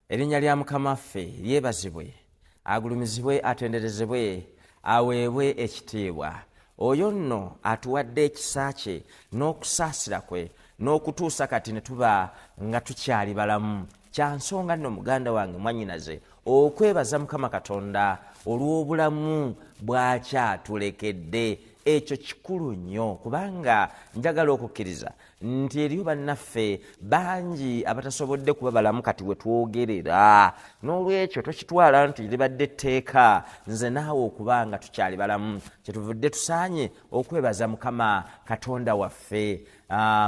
Erinnya lya Mukama waffe lyebazibwe, agulumizibwe, atenderezebwe, aweebwe ekitiibwa. Oyo nno atuwadde ekisa kye n'okusaasira kwe n'okutuusa kati ne tuba nga tukyali balamu. Kya nsonga nno muganda wange mwannyinaze okwebaza Mukama Katonda olw'obulamu bw'akyatulekedde. Ekyo kikulu nnyo kubanga njagala okukkiriza nti eriyo bannaffe bangi abatasobodde kuba balamu kati we twogerera. N'olwekyo tokitwala nti libadde etteeka nze naawe okuba nga tukyali balamu. Kyetuvudde tusaanye okwebaza Mukama Katonda waffe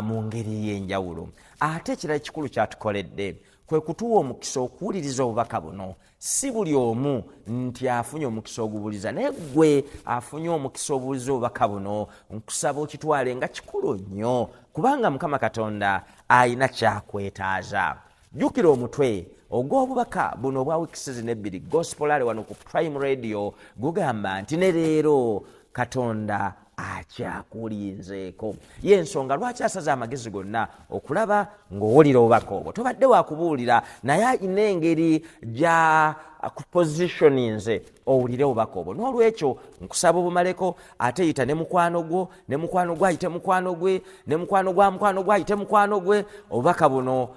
mu ngeri y'enjawulo. Ate ekirala ekikulu kyatukoledde kwe kutuwa omukisa okuwuliriza obubaka buno. Si buli omu nti afunye omukisa ogubuliza, naye gwe afunye omukisa obuliza obubaka buno nkusaba okitwale nga kikulu nnyo kubanga Mukama Katonda ayina kyakwetaaza. Jjukira omutwe ogw'obubaka buno obwa wiiki zino ebbiri gospel ali wano ku Prime Radio gugamba nti ne leero Katonda akyakulinzeeko. Y'ensonga lwaki asaze amagezi gonna okulaba ng'owulira obubaka obwo. Tobadde wakubuulira naye alina engeri gya kupositioninze owulire obubaka obwo. N'olwekyo nkusaba obumaleko, ate yita ne mukwano gwo, ne mukwano gwe ayite mukwano gwe, ne mukwano gwa mukwano gwe ayite mukwano gwe, obubaka buno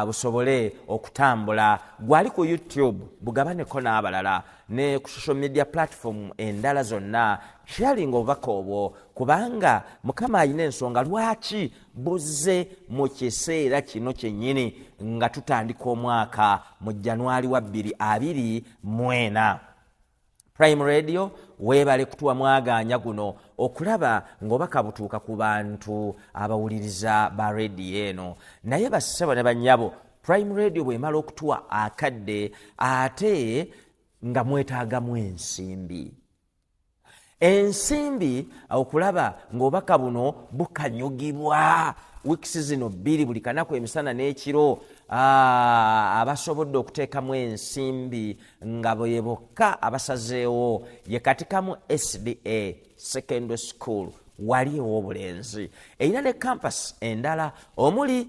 busobole okutambula. Gwali ku YouTube bugabaneko n'abalala ne ku social media platform endala zonna sharing obubaka obwo kubanga Mukama ayina ensonga lwaki buzze mu kiseera kino kyennyini nga tutandika omwaka mu January wa 2024. Prime Radio weebale kutuwa mwaganya guno okulaba ng'obubaka butuuka ku bantu abawuliriza ba radio eno. Naye bassebo ne bannyabo, Prime Radio bw'emala okutuwa akadde ate nga mwetaagamu ensimbi. Ensimbi okulaba ng'obubaka buno bukanyugibwa wiiki zino bbiri buli kanaku emisana n'ekiro. Abasobodde okuteekamu ensimbi nga bwe bokka abasazeewo ye katikamu SDA Secondary School wali ow'obulenzi. Erina ne campus endala omuli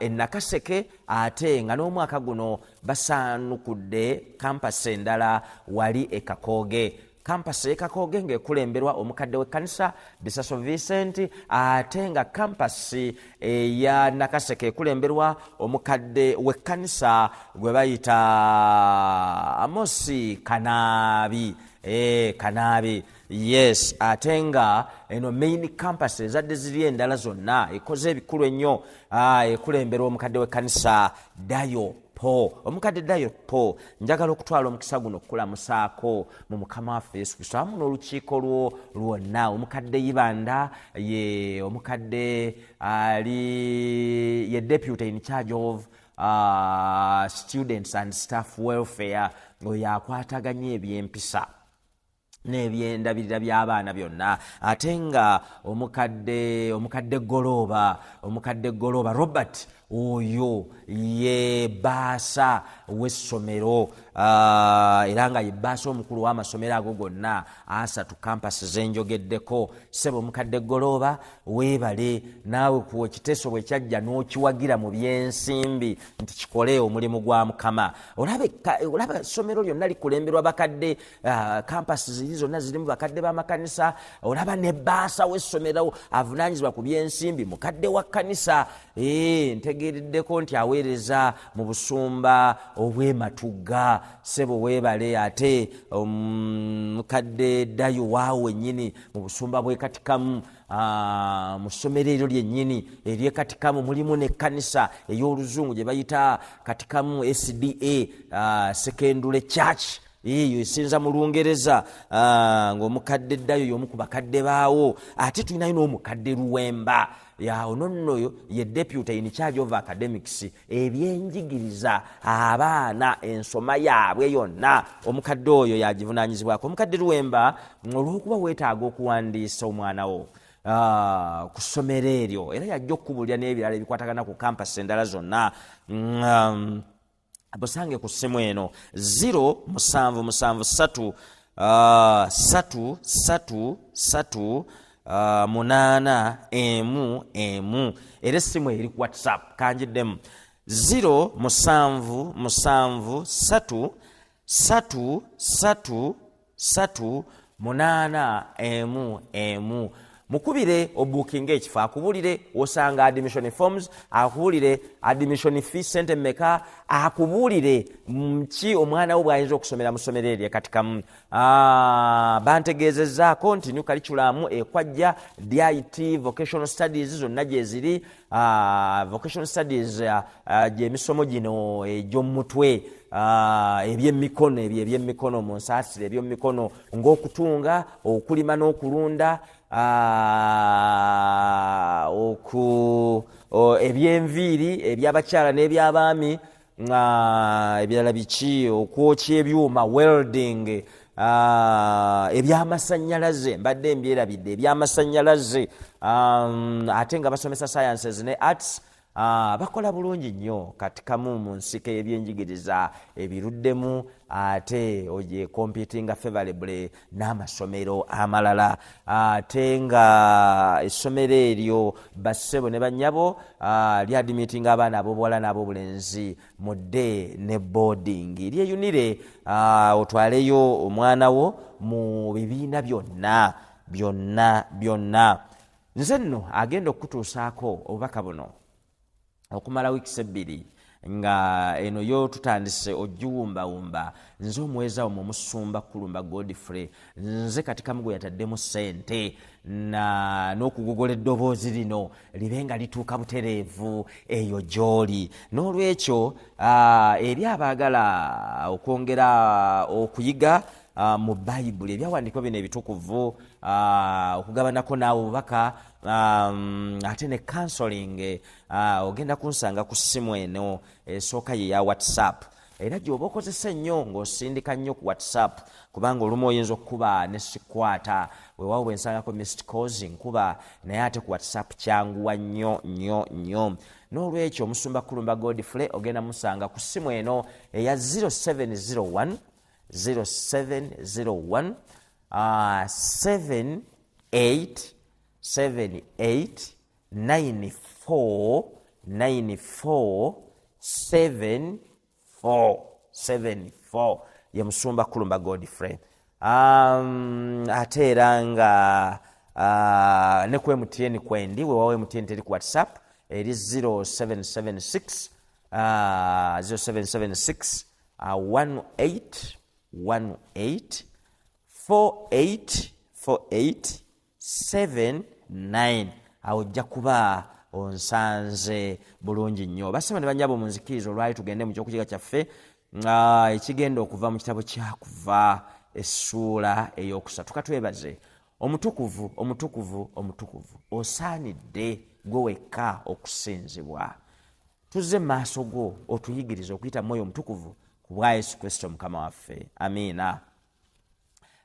Nakaseke, ate nga n'omwaka guno basaanukudde campus endala wali Kakoge. Campus Kakoge ng'ekulemberwa omukadde w'ekkanisa Bisaso Vincent, ate nga campus ya Nakaseke ekulemberwa omukadde w'ekkanisa gwe bayita Amosi Kanaabi. Kanaabi, yes. Ate nga eno main campus ezadde ziri endala zonna ekoze ebikulu ennyo ekulemberwa omukadde w'ekkanisa Dayo Po. Omukadde Dayo Po, njagala okutwala omukisa guno okukulamusaako mu Mukama waffe Yesu Kristo awamu n'olukiiko lwo lwonna. Omukadde Ibanda ye omukadde ali ye deputy in charge of students and staff welfare, oyo akwataganya ebyempisa n'ebyendabirira by'abaana byonna. Ate nga omukadde Goloba Robert, oyo ye baasa w'essomero era nga ye baasa omukulu w'amasomero ago gonna asatu campus zenjogeddeko. Ssebo omukadde Goloba weebale naawe ku ekiteeso bwe kyajja n'okiwagira mu byensimbi nti kikole omulimu gwa Mukama. Olaba essomero lyonna likulemberwa bakadde, campus ziri zonna zirimu bakadde b'amakanisa. Olaba ne baasa w'essomero avunaanyizibwa ku byensimbi mukadde wa kkanisa. Ntegeereddeko nti aweereza mu busumba obw'Ematugga. Ssebo weebale. Ate mukadde Dayo waawe nnyini mu busumba bw'Ekatikamu. Mu ssomero eryo lyennyini ery'Ekatikamu mulimu n'ekkanisa ey'oluzungu gye bayita Katikamu SDA Secondary Church. Eyo esinza mu Lungereza, ng'omukadde Dayo y'omu ku bakadde baawo. Ate tulinayo n'omukadde Luwemba, ono nno ye deputy in charge of academics, ebyenjigiriza abaana ensoma yaabwe yonna. Omukadde oyo yagivunaanyizibwako. Omukadde Luwemba olw'okuba weetaaga okuwandiisa omwana wo ku ssomero eryo era yajja okukubulira n'ebirala ebikwatagana ku campus endala zonna. Busange ku ssimu eno 0773 8 era essimu eri ku WhatsApp kanjiddemu 0 musanvu musanvu satu satu satu satu munana emu emu. Mukubire obukinga ekifo, akubulire osanga admission forms, akubulire admission fee sente meka, akubulire mki omwana wo bwayinza okusomera mu ssomero eryo katikamu. Bantegeezezzaako nti new curriculum ekwajja DIT vocational studies zonna gye ziri. Vocational studies gy'emisomo gino egy'omutwe, ebyemikono, ebyo ebyemikono mu nsaasire, ebyemikono ng'okutunga, okulima n'okulunda, ebyenviiri ebyabakyala n'ebyabaami, ebirala biki, okwokya ebyuma, welding, ebyamasannyalaze, mbadde mbyerabidde ebyamasannyalaze, ate nga basomesa sciences ne arts. Bakola bulungi nnyo katikamu mu nsiko y'ebyenjigiriza ebiruddemu, ate ogye competing favorably n'amasomero amalala, ate nga essomero eryo bassebo ne bannyabo lyadimitinga abaana ab'obuwala n'ab'obulenzi mu day ne boarding. Lyeyunire otwaleyo omwana wo mu bibiina byonna byonna byonna. Nze nno agenda okutuusaako obubaka buno okumala wiiki 2 nga eno yo tutandise ogiwumbawumba. Nze omweza omwo Musumba Kulumba Godfrey, nze katikamu gwe yataddemu ssente n'okugogola eddoboozi lino libe nga lituuka butereevu eyo gy'oli. N'olwekyo eri abaagala okwongera okuyiga mu Bayibuli, ebyawandiikibwa bino ebitukuvu, okugabanako naawe obubaka, ate ne counseling, ogenda kunsanga ku ssimu eno esooka ye ya WhatsApp. Era gy'oba okozesa ennyo ng'osindika nnyo ku WhatsApp, kubanga olumu oyinza okukuba ne sikwata, weewaawo bwe nsangako missed calls nkuba, naye ate ku WhatsApp kyanguwa nnyo nnyo nnyo. N'olwekyo Musumba Kulumba Godfrey ogenda musanga ku ssimu eno eya 0701 0701 78 78 94 94 74 ye Musumba Kulumba Godfrey. Ate era nga ne ku MTN kwendi, weewaawo MTN teri ku WhatsApp, eri 0776 0776 18 18 48 48 79. Awo ojja kuba onsanze bulungi nnyo. Basema ne bannyabo munzikiriza olwali tugende mu kyokukiga kyaffe ekigenda okuva mu kitabo kyakuva essuula ey'okusatu. Katwebaze. Omutukuvu omutukuvu omutukuvu, osaanidde gwe wekka okusinzibwa. Tuzze mu maaso go otuyigirize okuyita mwoyo omutukuvu ku bwa Yesu Kristo Mukama waffe. Amiina.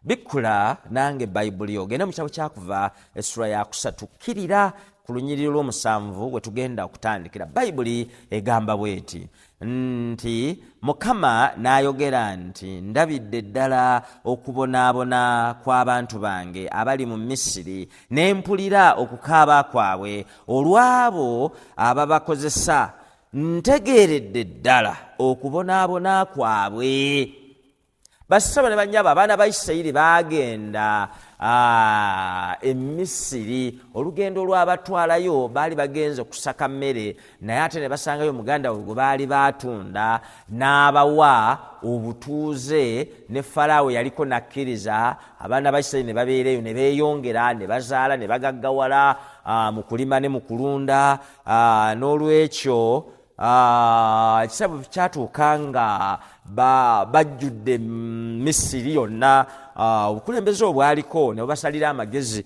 Bikkula nange Bayibuli ogenda mu kitabo kyakuva essula ya 3 kkirira ku lunyiriri lw'omusanvu we tugenda okutandikira. Bayibuli egamba bweti nti Mukama n'ayogera nti, ndabidde ddala okubonaabona kw'abantu bange abali mu Misiri, ne mpulira okukaaba kwabwe olw'abo ababakozesa. Ntegeeredde ddala okubonaabona kwabwe. Basaba ne bannyaba, abaana ba Isirayiri baagenda e Misiri, olugendo lw'abatwalayo baali bagenze okusaka mmere, naye ate ne basangayo muganda we gwe baali baatunda n'abawa obutuuze, ne Falaawo yaliko nakkiriza. Abaana ba Isirayiri ne babeereyo ne beeyongera, ne bazaala, ne bagaggawala mu kulima ne mu kulunda. N'olwekyo ekisabu kyatuuka nga bajjudde Misiri yonna. Obukulembeze obwaliko ne bubasalira amagezi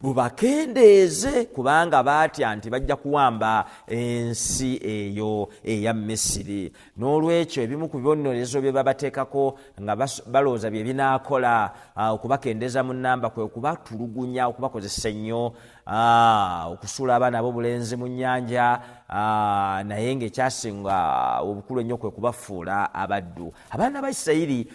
bubakendeeze, kubanga baatya nti bajja kuwamba ensi eyo eya Misiri. N'olwekyo ebimu ku bibonerezo bye babateekako nga balowooza bye binaakola okubakendeeza mu nnamba kwe okubatulugunya, okubakozesa ennyo, okusuula abaana ab'obulenzi mu nnyanja, naye ng'ekyasinga obukulu ennyo kwe kubafuula abaddu. Abaana ba Isirayiri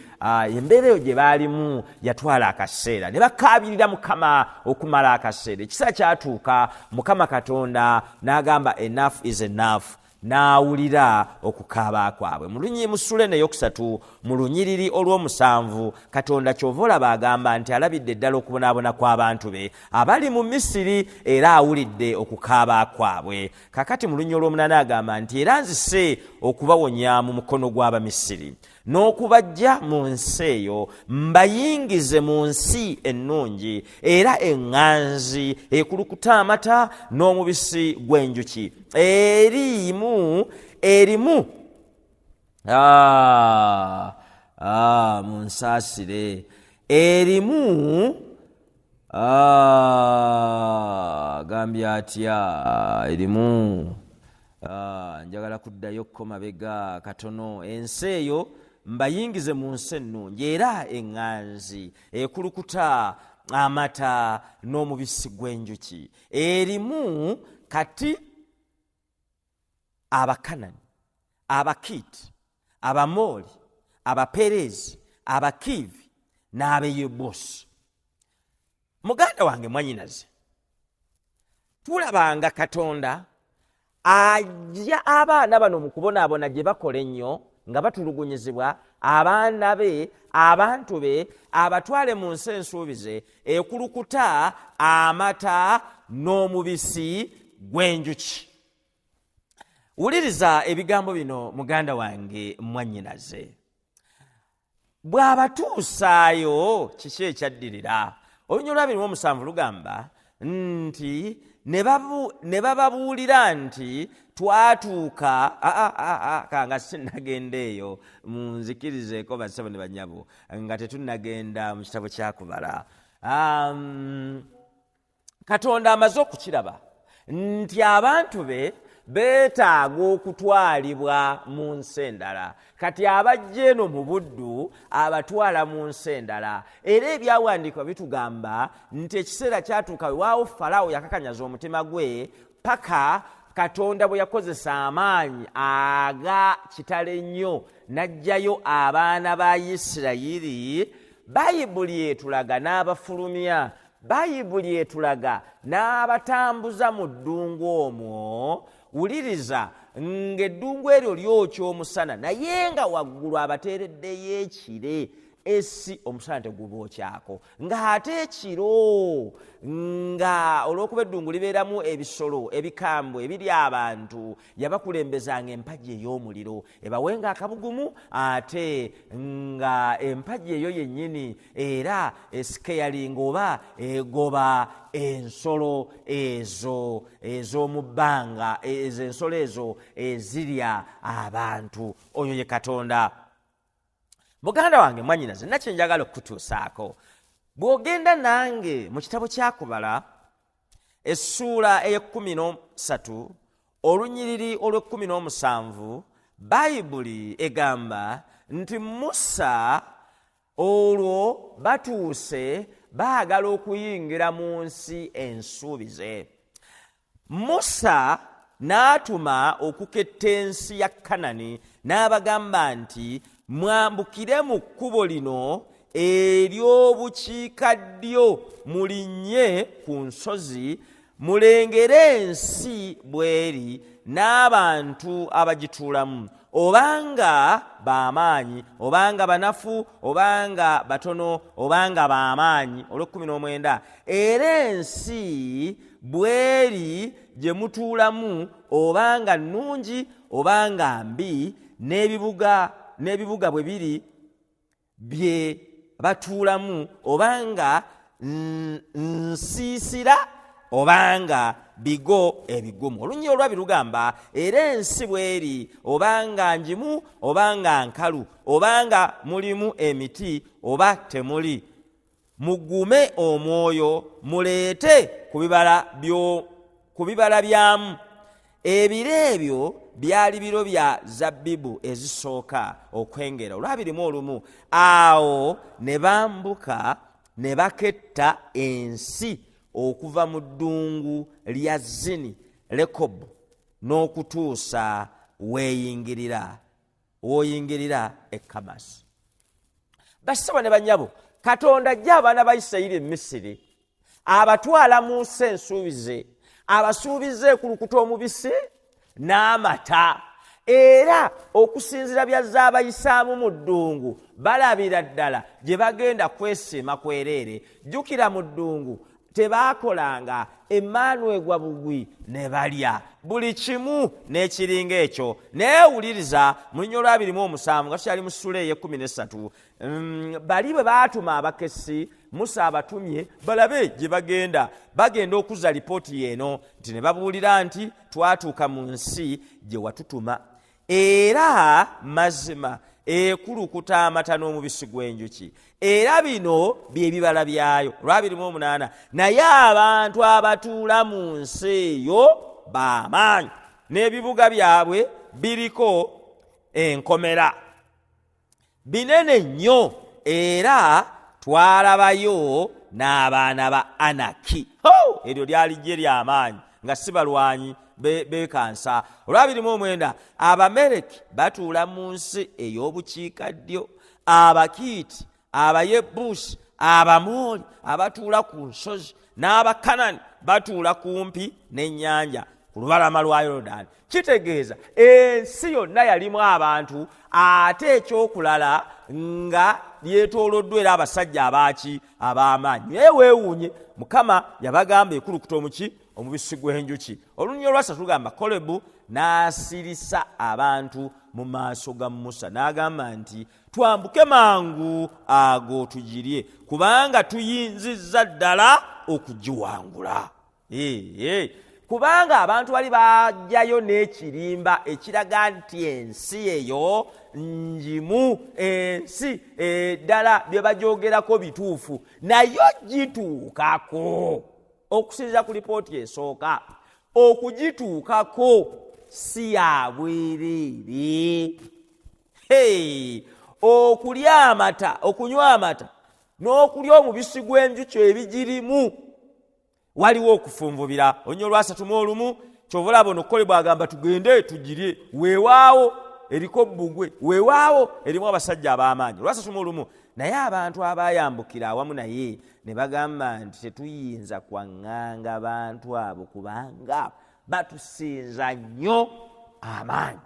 embeera eyo gye baalimu yatwala akaseera, ne bakaabirira Mukama okumala akaseera. Ekiseera kyatuuka, Mukama Katonda n'agamba enough is enough. n'awulira okukaaba kwabwe. Mu Sulene eyokusatu mu lunyiriri olw'omusanvu, Katonda kyova olaba agamba nti alabidde ddala okubonaabona kw'abantu be abali mu Misiri era awulidde okukaaba kwabwe. Kakati mu lunyiriri olw'omunaana agamba nti era nzise okubawonya mu mukono gw'Abamisiri n'okubajja mu nsi eyo mbayingize mu nsi ennungi era eŋŋanzi ekulukuta amata n'omubisi gw'enjuki erimu munsaasire erimu gambye atya erimu njagala kuddayo ko mabega katono. Ensi eyo mbayingize mu nsi ennungi era eŋŋanzi ekulukuta amata n'omubisi gw'enjuki erimu kati Abakanani, Abakiiti, Abamooli, Abaperezi, Abakiivi n'Abeyebusi. Muganda wange mwannyinaze, tulabanga Katonda ajja abaana bano mu kubonaabona gye bakola ennyo nga batulugunyizibwa abaana be abantu be abatwale mu nsi ensuubize ekulukuta amata n'omubisi gw'enjuki. Wuliriza ebigambo bino muganda wange mwannyinaze, bw'abatuusaayo kiki ekyaddirira. Olunyiriri 27 lugamba nti ne bababuulira nti twatuuka kanga sinnagenda eyo munzikirizeeko bassebo ne bannyabo nga tetunnagenda mu kitabo kyakubala. Katonda amaze okukiraba nti abantu be beetaaga okutwalibwa mu nsi endala, kati abajja eno mu buddu abatwala mu nsi endala. Era ebyawandiikibwa bitugamba nti ekiseera kyatuuka wewaawo Falaawo yakakanyaza omutima gwe paka Katonda bwe yakozesa amaanyi aga kitale ennyo n'aggyayo abaana ba Isirayiri. Bayibuli etulaga n'abafulumya, Bayibuli etulaga n'abatambuza mu ddungu omwo. Wuliriza ng'eddungu eryo lyokya omusana naye nga waggulu abateereddeyo ekire esi omusana tegubokyako, ng'ate ekiro nga olw'okuba eddungu libeeramu ebisolo ebikambwe ebirya abantu, yabakulembezanga empagi ey'omuliro ebawenga akabugumu, ate nga empagi eyo yennyini era esikeyalinga oba egoba ensolo ezo ez'omu bbanga, ezo ensolo ezo ezirya abantu. Oyo ye Katonda. Muganda wange mwannyinaze, nakyo njagala okutuusaako. Bw'ogenda nange mu kitabo kyakubala essuula ey'13 olunyiriri olw'17, Bayibuli egamba nti Musa olwo batuuse baagala okuyingira mu nsi ensuubize. Musa n'atuma okuketta ensi ya Kanani n'abagamba nti mwambukire mu kkubo lino ery'obukiikaddyo mulinnye ku nsozi mulengere ensi bw'eri n'abantu abagituulamu, obanga b'amaanyi obanga banafu obanga batono obanga b'amaanyi. olw'19 era ensi bw'eri gye mutuulamu obanga nnungi obanga mbi, n'ebibuga bwe biri bye batuulamu obanga nsiisira obanga bigo ebigumu. Olunyiriri olwabiri lugamba era ensi bw'eri obanga njimu obanga nkalu obanga mulimu emiti oba temuli, mugume omwoyo muleete ku bibala byamu. Ebiro ebyo byali biro bya zabbibu ezisooka okwengera. Olw'21 awo ne bambuka ne baketta ensi okuva mu ddungu lya Zini Lekobu n'okutuusa w'oyingirira e Kamasi. Bassebo ne bannyabo, Katonda ajja abaana ba Isirayiri e Misiri abatwala mu nsi ensuubize, abasuubize ekulukuta omubisi n'amata. Era okusinziira byazze bayisaamu mu ddungu balabira ddala gye bagenda kwesiima kwereere. Jjukira mu ddungu tebaakolanga emmaanu egwa bugwi ne balya buli kimu n'ekiringa ekyo. Naye wuliriza mu Lunyolo 27 nga tukyali mu ssula ey'e13, bali bwe baatuma abakessi, Musa abatumye balabe gye bagenda okuzza lipooti yeeno nti ne babuulira nti twatuuka mu nsi gye watutuma, era mazima ekulukuta amata n'omubisi gw'enjuki, era bino by'ebibala byayo. 28 Naye abantu abatuula mu nsi eyo b'amaanyi, n'ebibuga byabwe biriko enkomera binene nnyo, era twalabayo n'abaana ba Anaki. Eryo lyali ggye ly'amaanyi nga si balwanyi bekansa. 29 Abamereki batuula mu nsi ey'obukiikaddyo, Abakiiti, Abayebusi, Abamoli abatuula ku nsozi, n'Abakanani batuula kumpi n'ennyanja ku lubalama lwa Yoludaani. Kitegeeza ensi yonna yalimu abantu, ate ekyokulala nga lyetooloddwa era abasajja ab'amaanyi. Naye weewuunye, Mukama yabagamba ekulukuta omubisi gw'enjuki. Olunyolo lwa 3 lugamba Kolebu n'asirisa abantu mu maaso ga Musa n'agamba nti twambuke mangu ago tugirye, kubanga tuyinzizza ddala okugiwangula. Kubanga abantu bali bajjayo n'ekirimba ekiraga nti ensi eyo njimu, ensi ddala bye bajoogerako bituufu, nayo gituukako. Okusinziira ku lipooti esooka, okugituukako si ya bwereere. Okulya amata, okunywa amata n'okulya omubisi gw'enjuki ebigirimu, waliwo okufunvubira. Olunyolo lwa 31 kyova olaba ono Kolebu agamba tugende tugirye, weewaawo eriko bbugwe, weewaawo erimu abasajja ab'amaanyi. Lwa 31 Naye abantu abaayambukira awamu naye ne bagamba nti tetuyinza kwaŋŋanga abantu abo kubanga batusinza nnyo amaanyi.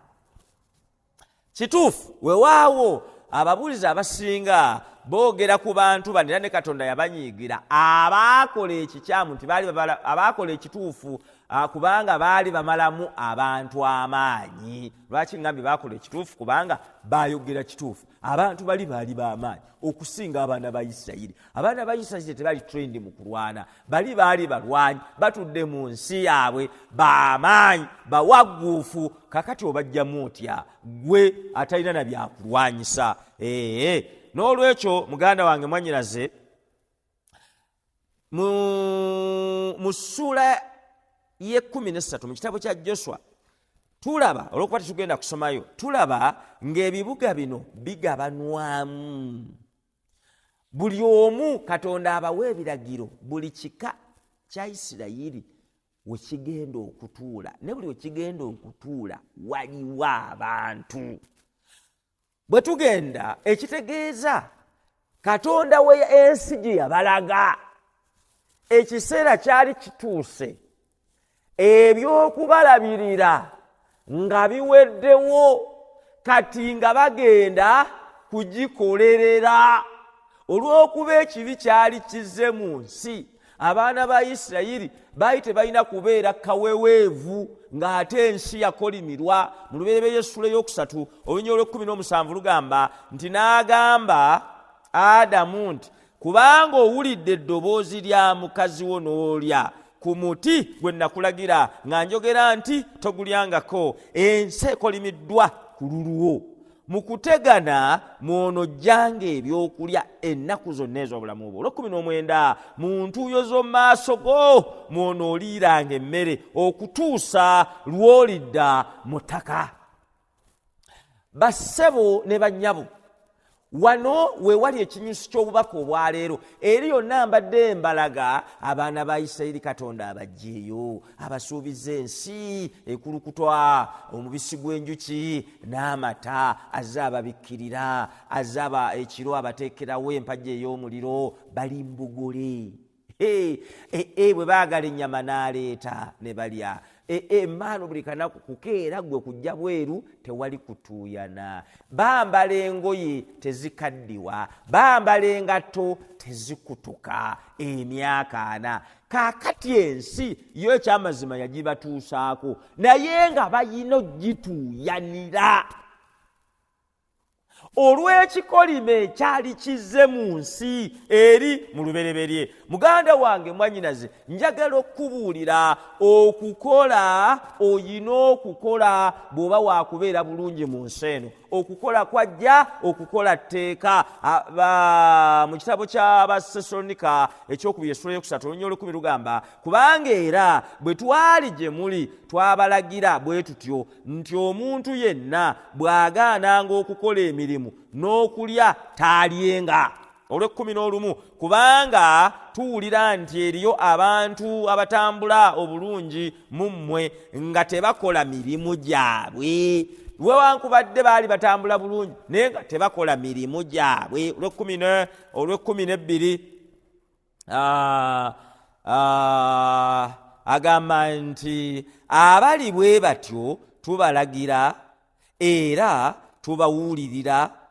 Kituufu, weewaawo ababuulizi abasinga boogera ku bantu bano era ne Katonda yabanyiigira abaakola ekikyamu nti abaakola ekituufu kubanga baali bamalamu abantu amaanyi. Lwaki ngambye baakola ekituufu? Kubanga baayogera kituufu. Abantu baali b'amaanyi okusinga abaana ba Isirayiri. Abaana ba Isirayiri tebali trendi mu kulwana, baali balwanyi, batudde mu nsi yaabwe, b'amaanyi, bawagguufu. Kakati obajjamu otya gwe atalina na byakulwanyisa? N'olwekyo muganda wange mwannyinaze, mu ssula y'e13 mu kitabo kya Joswa tulaba, olw'okuba tetugenda kusomayo, tulaba ng'ebibuga bino bigabanwamu. Buli omu Katonda abawa ebiragiro, buli kika kya Isirayiri we kigenda okutuula, ne buli we kigenda okutuula waliwo abantu. Bwe tugenda ekitegeeza Katonda we ensi gye yabalaga, ekiseera kyali kituuse ebyokubalabirira nga biweddewo, kati nga bagenda kugikolerera. Olw'okuba ekibi kyali kizze mu nsi, abaana ba Isirayiri baali tebalina kubeera kaweweevu ng'ate ensi yakolimirwa. Mu lubereberye ssula y'okusatu Olunyolo 17 lugamba nti n'agamba Adamu nti kubanga owulidde eddoboozi lya mukazi wo n'olya ku muti gwe nakulagira nga njogera nti togulyangako, ensi ekolimiddwa ku lulwo. Mu kutegana mw'onojjanga ebyokulya ennaku zonna ez'obulamu bwo. 19 mu ntuuyo z'omu maaso go mw'onooliiranga emmere okutuusa lw'olidda mu ttaka. Bassebo ne bannyabo, wano we wali ekinyusi ky'obubaka obwaleero. Eri yonna mbadde mbalaga abaana ba Isirayiri Katonda abajjeeyo, abasuubiza ensi ekulukutwa omubisi gw'enjuki n'amata, azze ababikkirira, azze ekiro abateekerawo empagi ey'omuliro, bali mbugule. bwe baagala ennyama n'aleeta ne balya. Emmaano buli kanaku kukeera gwe kujja bweru tewali kutuuyana. Bambala engoye tezikaddiwa, bambala engatto tezikutuka emyaka 4. Kaakati ensi yo ekyamazima yagibatuusaako naye nga bayina ogituuyanira. Olw'ekikolime ekyali kizze mu nsi eri mu lubereberye. Muganda wange mwannyinaze, njagala okubuulira okukola oyina okukola bw'oba waakubeera bulungi mu nsi eno. Okukola kwajja okukola tteeka. Mu kitabo ky'Abasesalonika ekyokubiri essula yokusatu olunyolo 10 lugamba, kubanga era bwe twali gye muli twabalagira bwe tutyo nti omuntu yenna bw'agaananga okukola emirimu n'okulya taalyenga. Olw'11 kubanga tuwulira nti eriyo abantu abatambula obulungi mu mmwe nga tebakola mirimu gyabwe. Wewankubadde baali batambula bulungi naye nga tebakola mirimu gyabwe. Olw'12 agamba nti abali bwe batyo tubalagira era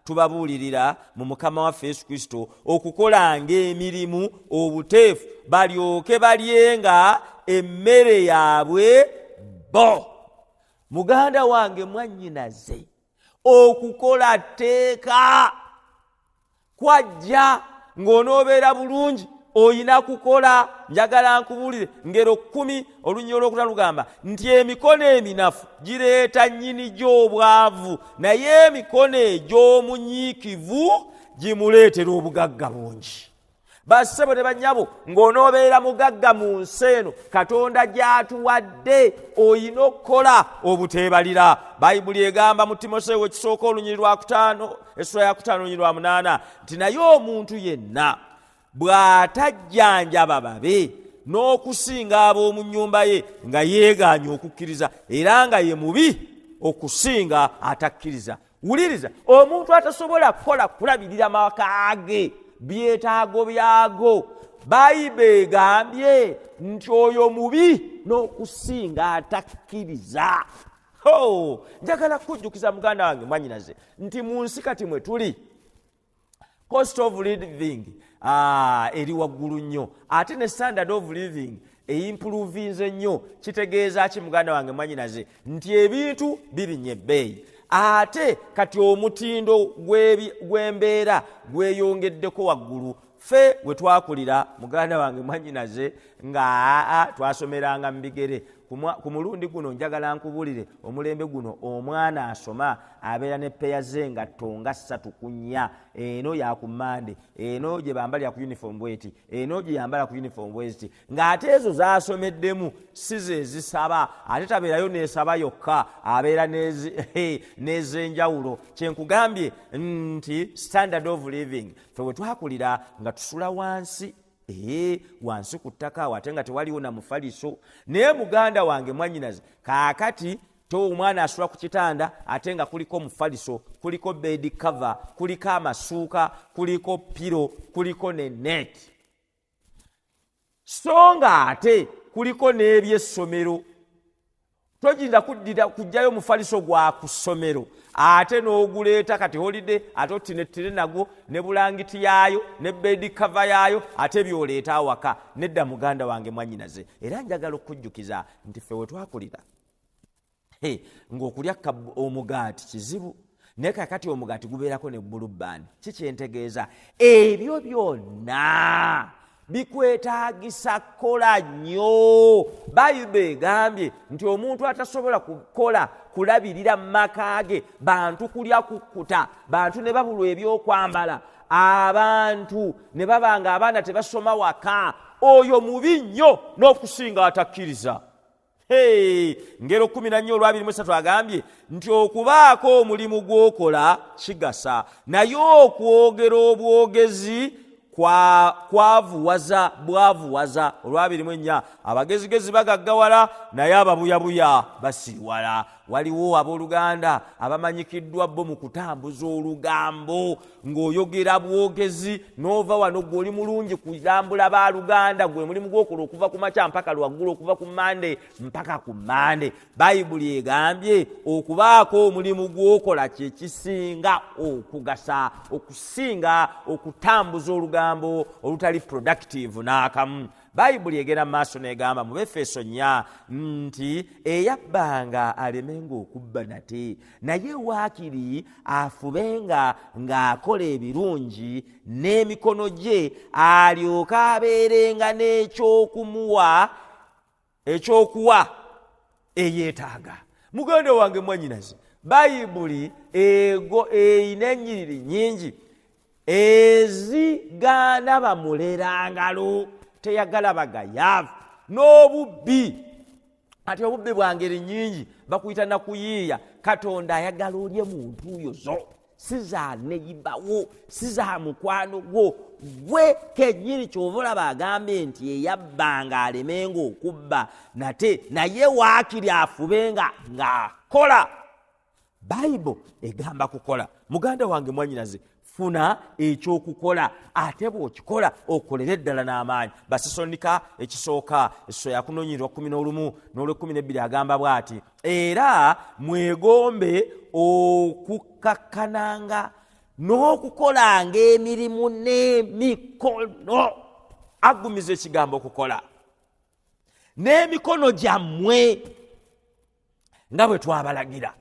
tubabuulirira mu Mukama waffe Yesu Kristo okukolanga emirimu obuteefu balyoke balyenga emmere yaabwe bo. Muganda wange mwannyinaze, okukola tteeka kwajja ng'onoobeera bulungi oyina kukola. Njagala nkubuulire ngero 10 olunyolo 5 lugamba nti emikono eminafu gireeta nnyini gy'obwavu naye emikono egy'omunyiikivu gimuleetera obugagga bungi. Bassebo ne bannyabo, ng'onoobeera mugagga mu nsi eno Katonda gy'atuwadde oyina okukola obuteebalira. Bayibuli egamba mu Timoseewo ekisooka olunyiri lwa 5 essula ya 5 olunyiri lwa 8 nti naye omuntu yenna bw'atajjanjaba babe n'okusinga ab'omu nnyumba ye nga yeegaanye okukkiriza era nga ye mubi okusinga atakkiriza. Wuliriza, omuntu atasobola kukola kulabirira maka ge byetaago byago, Bayibuli egambye nti oyo mubi n'okusinga atakkiriza. Njagala kujjukiza muganda wange mwannyinaze nti mu nsi kati mwe tuli cost of living eri waggulu nnyo ate ne standard of living eimprovinze nnyo. Kitegeeza ki muganda wange mwannyinaze? Nti ebintu birinnye ebbeeyi ate kati omutindo gw'embeera gweyongeddeko waggulu. Ffe we twakulira muganda wange mwannyinaze nga twasomeranga mu bigere. Ku mulundi guno njagala nkubuulire omulembe guno omwana asoma abeera ne peya ze engatto nga 3 ku 4. Eno ya ku Mande, eno gye bambalira ku uniform bweti, eno gye yambala ku uniform bweti, ng'ate ezo zaasomeddemu si ze zisaba. Ate tabeerayo neesaba yokka, abeera n'ez'enjawulo. Kyenkugambye nti standard of living ffe we twakulira nga tusula wansi wansi ku ttaka ate nga tewaliwo na mufaliso. Naye muganda wange mwannyinaze, kaakati omwana asula ku kitanda ate nga kuliko mufaliso, kuliko bed cover, kuliko amasuuka, kuliko piro, kuliko ne net. So nga ate kuliko n'ebyessomero. Toginda kujjayo mufaliso gwa ku ssomero ate n'oguleeta kati holiday ate otinetire nagwo ne bulangiti yaayo ne bed cover yaayo ate by'oleeta awaka. Nedda muganda wange mwannyinaze, era njagala okujjukiza nti ffe we twakulira ng'okulya omugaati kizibu naye kakati omugaati gubeerako ne bulubandi. Kikyentegeeza ebyo byonna bikwetaagisa kukola nnyo. Bayibuli egambye nti omuntu atasobola kukola kulabirira mu maka ge, bantu kulya kukkuta, bantu ne babulwa ebyokwambala, abantu ne baba nga abaana tebasoma waka, oyo mubi nnyo n'okusinga atakkiriza. Ngero 14:23 agambye nti okubaako omulimu gw'okola kigasa, naye okwogera obwogezi kwavuwaza bwavuwaza. 24 abagezigezi bagaggawala naye ababuyabuya basiriwala. waliwo abooluganda abamanyikiddwa bo mu kutambuza olugambo ng'oyogera bwogezi n'ova wano gwe oli mulungi kulambula baaluganda gwe mulimu gw'okola okuva ku makya mpaka lwaggulu okuva ku Mande mpaka ku Mande. Bayibuli egambye okubaako omulimu gw'okola kye kisinga okugasa okusinga okutambuza olugambo olutali productive n'akamu. Bayibuli egenda maaso n'egamba mu Befeso 4 nti eyabbanga alemenga okubba nate naye waakiri afubenga ng'akola ebirungi n'emikono gye alyoke abeerenga ekyokuwa eyeetaaga. Muganda wange mwannyinaze, Bayibuli eyina ennyiriri nnyingi ezigaana bamulerangalo teyagala bagayaavu n'obubbi. Ati obubbi bwa ngeri nnyingi bakuyita na kuyiiya. Katonda ayagala olye muntu yozo, si za neyibawo, si za mukwano gwo, gwe kennyini ky'ova olaba agambye nti eyabbanga alemenga okubba nate naye waakiri afubenga ng'akola. Bayibuli egamba kukola. Muganda wange mwannyinaze, funa ekyokukola ate bw'okikola okolere ddala n'amaanyi. Basesalonika ekisooka essula ya 1:11 n'olw'12 agamba bw'ati, era mwegombe okukakkananga n'okukolanga emirimu n'emikono. Aggumiza ekigambo okukola n'emikono gyammwe nga bwe twabalagira.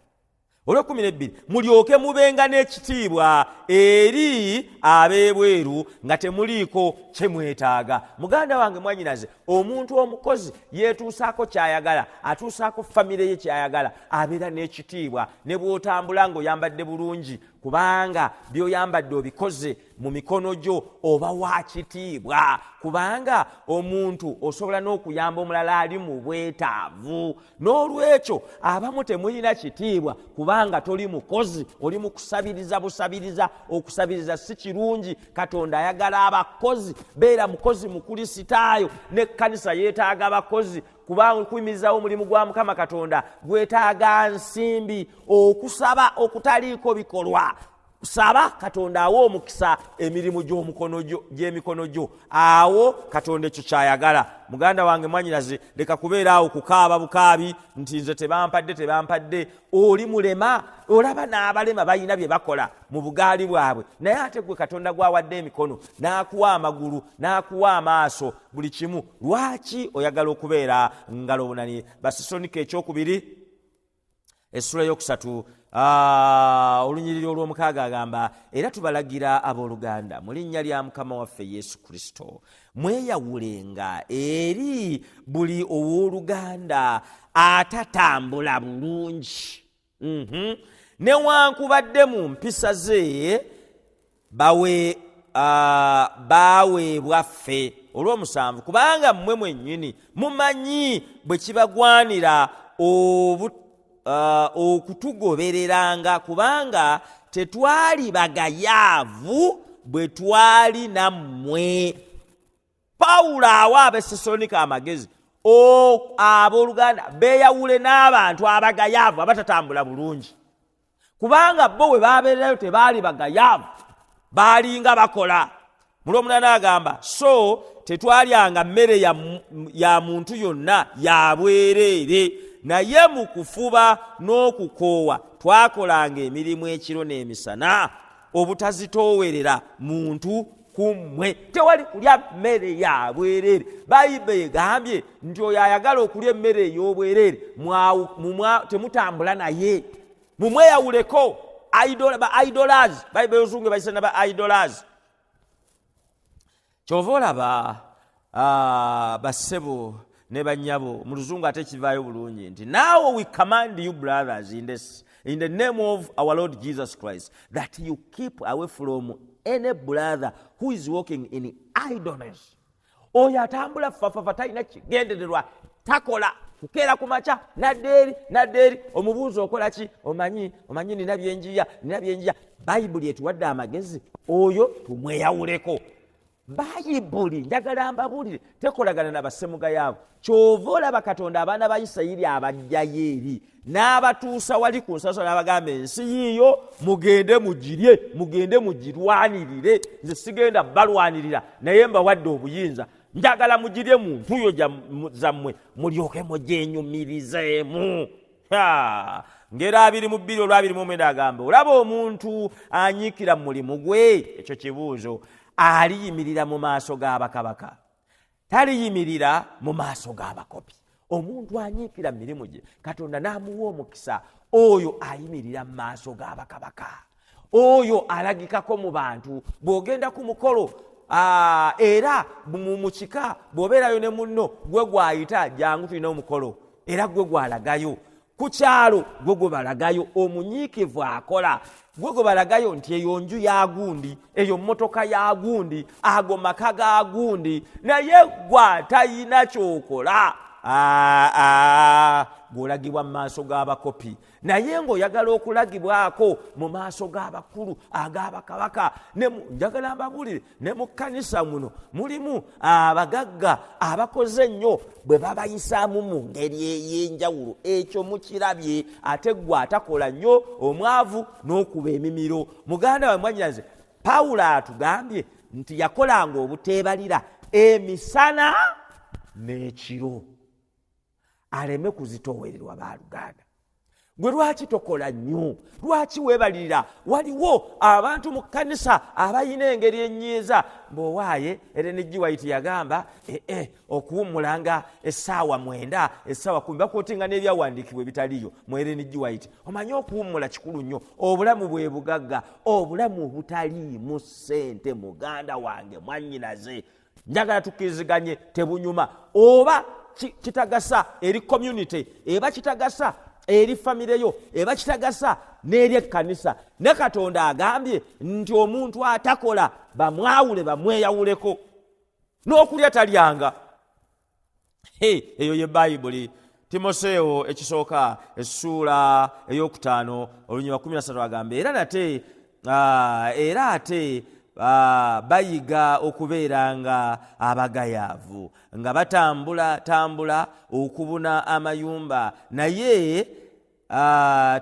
Olw'12 mulyoke mubenga n'ekitiibwa eri ab'ebweru nga temuliiko kye mwetaaga. Muganda wange mwannyinaze, omuntu omukozi yeetuusaako ky'ayagala, atuusaako famire ye ky'ayagala, abeera n'ekitiibwa ne bw'otambula ng'oyambadde bulungi, kubanga by'oyambadde obikoze mu mikono gyo oba wa kitiibwa. Kubanga omuntu osobola n'okuyamba omulala ali mu bwetaavu. N'olwekyo abamu temulina kitiibwa kubanga toli mukozi, oli mu kusabiriza busabiriza. Okusabiriza si kirungi. Katonda ayagala abakozi. Beera mukozi mu Kulisitaayo, n'ekkanisa yeetaaga abakozi kubanga okuyimirizawo omulimu gwa Mukama Katonda gwetaaga nsimbi. Okusaba okutaliiko bikolwa, saba Katonda awo omukisa emirimu gy'emikono gyo. Awo Katonda ekyo kyayagala. Muganda wange mwannyinaze, leka kubeera awo kukaaba bukaabi nti nze tebampadde. Oli mulema, olaba n'abalema balina bye bakola mu bugaali bwabwe, naye ate gwe Katonda gwawadde emikono n'akuwa amagulu n'akuwa amaaso, buli kimu. Lwaki oyagala okubeera ngalo bunani? Basesalonika ekyokubiri essula y'okusatu olunyiriri olw'omukaaga agamba, era tubalagira abooluganda mu linnya lya Mukama waffe Yesu Kristo mweyawulenga eri buli owooluganda atatambula bulungi, newankubadde mu mpisa ze baweebwa ffe olw'omusanvu, kubanga mmwe mwennyini mumanyi bwe kibagwanira okutugobereranga, kubanga tetwali bagayaavu bwe twali nammwe. Pawulo awa Abesesalonika amagezi abooluganda beeyawule n'abantu abagayaavu abatatambula bulungi, kubanga bo bwe baabeerayo tebaali bagayaavu, baalinga bakola. Mu Lwomunana agamba, so tetwalyanga mmere ya muntu yonna ya bwereere, naye mu kufuba n'okukoowa twakolanga emirimu ekiro n'emisana obutazitoowerera muntu kummwe. Tewali kulya mmere ya bwereere. Bayibuli egambye nti oyo ayagala okulya emmere ey'obwereere temutambula naye, mumweyawuleko. Idols, Bayibuli Oluzungu bayisa naba idols. Kyova olaba bassebo ne bannyabo mu Luzungu ate kivaayo bulungi nti now we command you brothers in the name of our Lord Jesus Christ that you keep away from any brother who is walking in idleness. Oyo atambula fafafa talina kigendererwa, takola kukeera ku makya naddeeri. Omubuuzo okola ki? Omanyi nina byenjiya. Bayibuli etuwadde amagezi, oyo tumweyawuleko. bayibuli njagala mbabulire tekolagana na basemuga yaabo. Kyova olaba Katonda abaana ba Isirayiri abajjayo eri n'abatuusa wali ku nsasiro n'abagamba ensi yiyo mugende mugirye, mugende mugirwanirire, nze sigenda balwanirira naye mbawadde obuyinza, njagala mugirye mu ntuyo zammwe mulyoke mugyenyumirizeemu. Ngera 22:29 agamba olaba omuntu anyiikira mu mulimu gwe, ekyo kibuuzo, aliyimirira mu maaso g'abakabaka, taliyimirira mu maaso g'abakopi. Omuntu anyiikira mu mirimu gye Katonda n'amuwa omukisa, oyo ayimirira mu maaso g'abakabaka, oyo alagikako mu bantu. Bw'ogenda ku mukolo era mu kika bw'obeerayo ne munno gwe gwayita jangu tulina omukolo era gwe gwalagayo, ku kyalo gwe gwe balagayo, omunyiikivu akola gwe gwe balagayo nti eyo nju yagundi, eyo mmotoka yagundi, ago maka gagundi, naye gwe talina kyokola. Gw'olagibwa mu maaso g'abakopi, naye ng'oyagala okulagibwako mu maaso g'abakulu ag'abakabaka. Njagala mbabulire ne mu kkanisa muno mulimu abagagga abakoze ennyo, bwe babayisaamu mu ngeri ey'enjawulo, ekyo mukirabye. Ate gwe atakola nnyo, omwavu n'okuba emimiro. Muganda we mwannyinaze Pawulo atugambye nti yakolanga obuteebalira emisana n'ekiro aleme kuzitoowererwa baaluganda. Gwe lwaki tokola nnyo? Lwaki weebalirira? Waliwo abantu mu kkanisa abayina engeri ennyiiza. Bw'owaaye Ellen G. White yagamba okuwummulanga essaawa 9, essaawa 10, bakootinga n'ebyawandiikibwa ebitaliyo mu Ellen G. White. Omanyi okuwummula kikulu nnyo. Obulamu bwe bugagga, obulamu obutaliimu ssente, muganda wange mwannyinaze. Njagala tukkiriziganye, tebunyuma. Oba kitagasa eri community, eba kitagasa eri famire yo, eba kitagasa n'eri ekkanisa. Ne Katonda agambye nti omuntu atakola bamwawule, bamweyawuleko. N'okulya talyanga. Eyo ye Bayibuli. Timoseewo ekisooka essuula ey'okutaano olunywa 13 agamba era ate bayiga okubeeranga abagayaavu, nga batambula okubuna amayumba, naye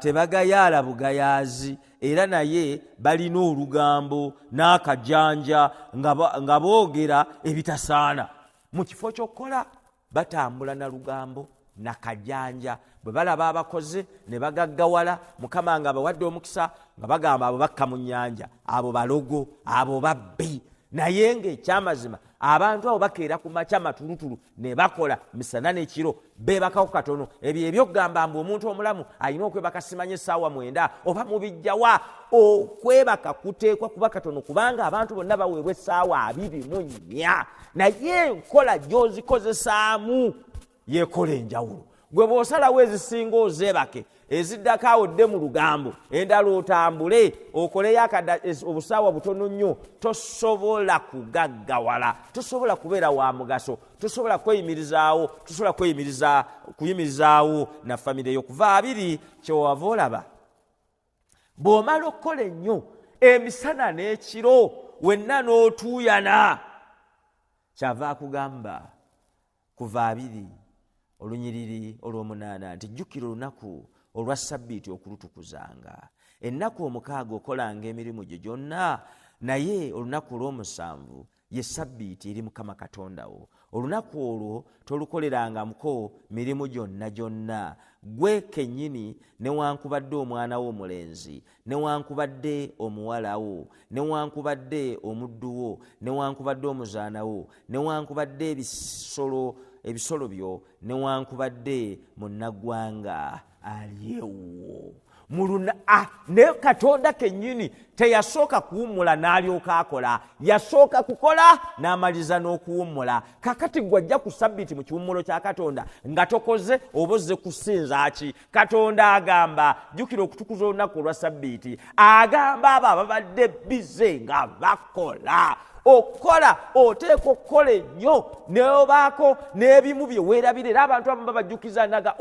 tebagayaala bugayaazi, era naye balina olugambo n'akajanja nga boogera ebitasaana. Mu kifo ky'okukola batambula na lugambo na kajanja. Bwe balaba abakoze ne bagaggawala, Mukama nga bawadde omukisa, nga bagamba abo bakka mu nnyanja, abo balogo, abo babbi. Naye ng'ekyamazima abantu abo bakeera ku makya matulutulu ne bakola misana n'ekiro, beebakako katono. Ebyo ebyokugamba mbu omuntu omulamu alina okwebaka simanye essaawa 9 oba mubijjawa. Okwebaka kuteekwa kuba katono, kubanga abantu bonna baweebwa essaawa 24, naye enkola gy'ozikozesaamu yeekola enjawulo. Gwe bw'osalawo ezisinga ozeebake, eziddako awo dde mu lugambo, endala otambule okoleyo obusaawa butono nnyo, tosobola kugaggawala, tosobola kubeera wa mugaso, tosobola kweyimirizaawo, tosobola kuyimirizaawo na famire yo. Kuva 2 kyewava olaba bw'omala okukola ennyo emisana n'ekiro, wenna n'otuuyana, kyava akugamba kuva 2 olunyiriri olw'omunaana nti jjukira olunaku olwa Ssabbiiti okulutukuzanga. Ennaku 6 okolanga emirimu gyo gyonna, naye olunaku olw'omusanvu ye Ssabbiiti eri Mukama Katonda wo. Olunaku olwo tolukolerangamuko mirimu gyonna. Gwe kennyini newankubadde omwana wo omulenzi, newankubadde omuwala wo, newankubadde omuddu wo, newankubadde omuzaana wo, newankubadde ebisolo byo, newankubadde munnaggwanga alyewo. Ne Katonda kennyini teyasooka kuwummula n'alyoka akola, yasooka kukola n'amaliza n'okuwummula. Kakati gwajja ku Ssabbiiti mu kiwummulo kya Katonda nga tokoze oba ozze kusinza ki? Katonda agamba jjukira okutukuza olunaku olwa Ssabbiiti, agamba abo ababadde bize nga bakola. okukola oteeka okukola ennyo neobaako n'ebimu bye weerabira era abantu abamu babajjukiza naga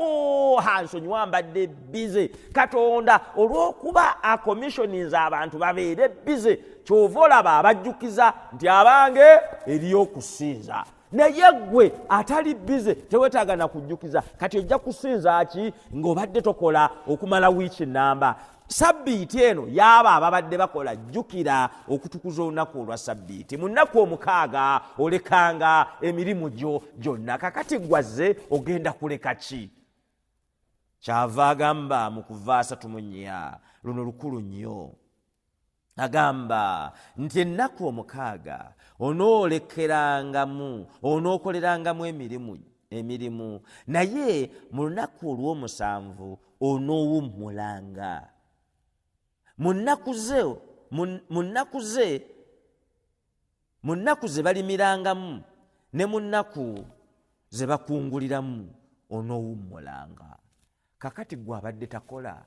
hansonyiwa mbadde bize. Katonda olw'okuba akommissioninze abantu babeere bize kyova olaba abajjukiza nti abange eriyo okusinza. Naye gwe atali bize tewetaaga na kujjukiza. Kati ojja kusinza ki ng'obadde tokola okumala wiiki nnamba? Sabbiiti eno yaaba ababadde bakola jjukira okutukuza olunaku olwa sabbiiti. Mu nnaku 6 olekanga emirimu gyo gyonna. Kakati gwazze ogenda kuleka ki? Kyava agamba mu Kuva 3:4 luno lukulu nnyo. Agamba nti ennaku 6 onookolerangamu emirimu, naye mu lunaku olw'omusanvu onoowummulanga. Mu nnaku ze balimirangamu ne mu nnaku ze bakunguliramu onoowummulanga. Kakati gwe abadde takola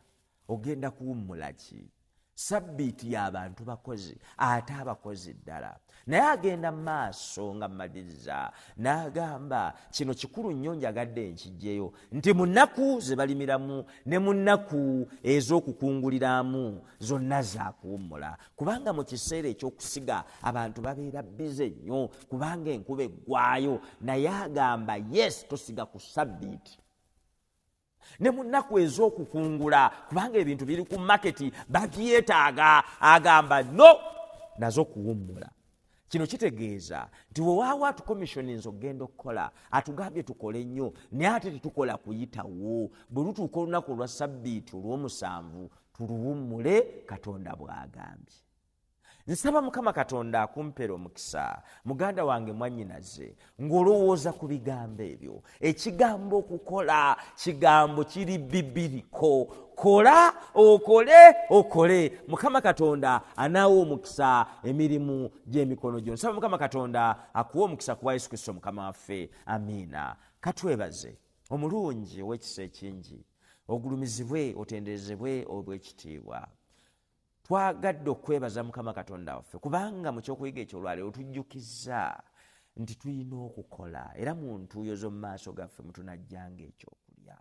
ogenda kuwummula ki? Sabbiiti y'abantu bakozi, ate abakozi ddala. Naye agenda mu maaso nga mmaliriza n'agamba kino kikulu nnyo njagadde nkijjeyo nti mu nnaku ze balimiramu ne mu nnaku ez'okukunguliramu zonna za kuwummula. Kubanga mu kiseera eky'okusiga abantu babeera bize nnyo kubanga enkuba eggwayo. Naye agamba yes, tosiga ku sabbiiti. Ne mu nnaku ez'okukungula kubanga ebintu biri ku maketi babyetaaga. Agamba no, nazo kuwummula. Kino kitegeeza nti wewaawo atukomissioninze okugenda okukola atugambye tukole nnyo naye ate tetukola kuyitawo. Bwe lutuuka olunaku olwa sabbiiti olw'omusanvu tuluwummule Katonda bw'agambye. Nsaba Mukama Katonda akumpera omukisa muganda wange mwannyinaze ng'olowooza ku bigambo ebyo. Ekigambo okukola kigambo kiri bibiriko. Kola okole. Mukama Katonda anaawa omukisa emirimu gy'emikono gyo. Nsaba Mukama Katonda akuwa omukisa ku bwa Yesu Kristo Mukama waffe. Amiina. Katwebaze omulungi ow'ekisa ekingi, ogulumizibwe otenderezebwe obw'ekitiibwa. Twagadde okwebaza Mukama Katonda waffe kubanga mu kyokuyiga ekyolwaleero tujjukiza nti tulina okukola era mu ntuuyo z'omu maaso gaffe mutunajjanga ekyokulya.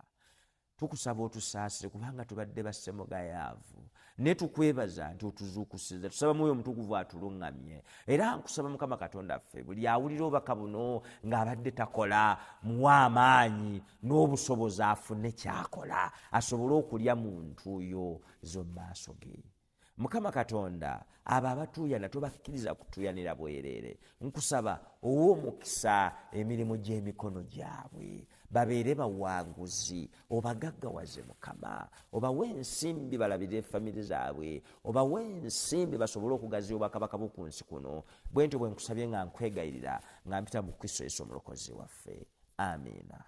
Tukusaba otusaasire kubanga tubadde bassemugayaavu, ne tukwebaza nti otuzuukusiza. Tusaba Mwoyo Omutukuvu atuluŋŋamye era nkusaba Mukama Katonda waffe buli awulira obubaka buno ng'abadde takola muwa amaanyi n'obusobozi afune kyakola asobole okulya mu ntuuyo z'omu maaso ge. Mukama Katonda abo abatuuyana tobakkiriza kutuuyanira bwereere. Nkusaba ow'omukisa emirimu gy'emikono gyabwe babeere bawanguzi. Obagaggawaze Mukama, obawe ensimbi balabire famire zaabwe, obawe ensimbi basobole okugaziya obwakabaka bw'oku nsi kuno. Bwe ntyo bwe nkusabye nga nkwegayirira nga mpita mu Kristo Yesu omulokozi waffe. Amiina.